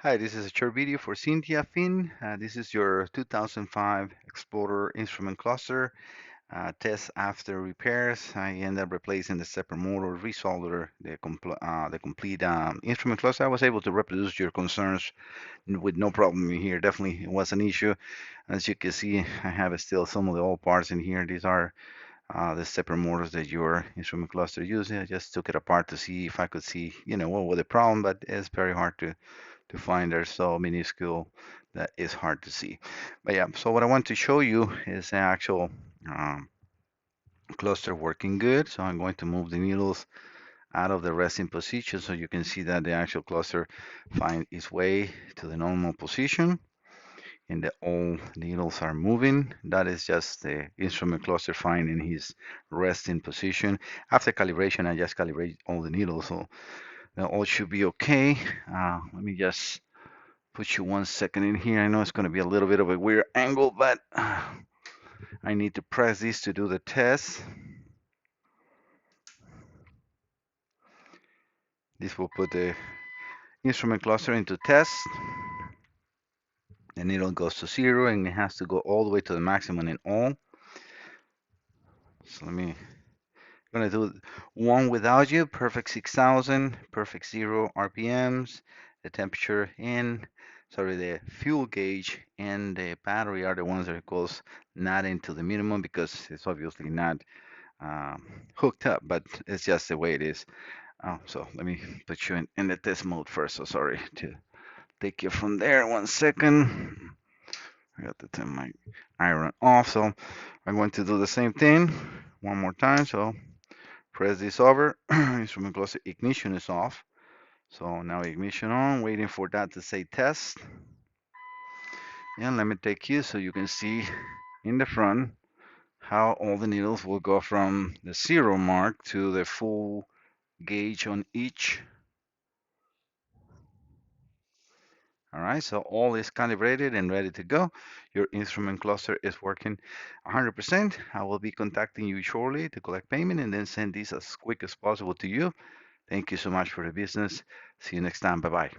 Hi, this is a short video for Cynthia Finn. This is your 2005 Explorer instrument cluster. Test after repairs. I end up replacing the stepper motor, resolder, the complete instrument cluster. I was able to reproduce your concerns with no problem in here. Definitely it was an issue. As you can see, I have still some of the old parts in here. These are the stepper motors that your instrument cluster uses. I just took it apart to see if I could see, what was the problem, but it's very hard to find. They're so minuscule that it's hard to see. But yeah, so what I want to show you is the actual um, cluster working good. So I'm going to move the needles out of the resting position so you can see that the actual cluster find its way to the normal position and that all needles are moving. That is just the instrument cluster finding his resting position. After calibration, I just calibrate all the needles, so that all should be okay. Let me just put you 1 second in here. I know it's going to be a little bit of a weird angle, but I need to press this to do the test. This will put the instrument cluster into test. The needle goes to 0 and it has to go all the way to the maximum in all. So I'm gonna do one without you. Perfect 6,000, perfect 0 RPMs. The temperature in, sorry, the fuel gauge and the battery are the ones that goes not into the minimum because it's obviously not hooked up, but it's just the way it is. So let me put you in the test mode first. So sorry to take you from there. 1 second. I got to turn my iron off. So I'm going to do the same thing one more time. So press this over. Instrument cluster ignition is off. So now ignition on, waiting for that to say test. And let me take you so you can see in the front how all the needles will go from the 0 mark to the full gauge on each. All right, so all is calibrated and ready to go. Your instrument cluster is working 100%. I will be contacting you shortly to collect payment and then send this as quick as possible to you. Thank you so much for the business. See you next time. Bye bye.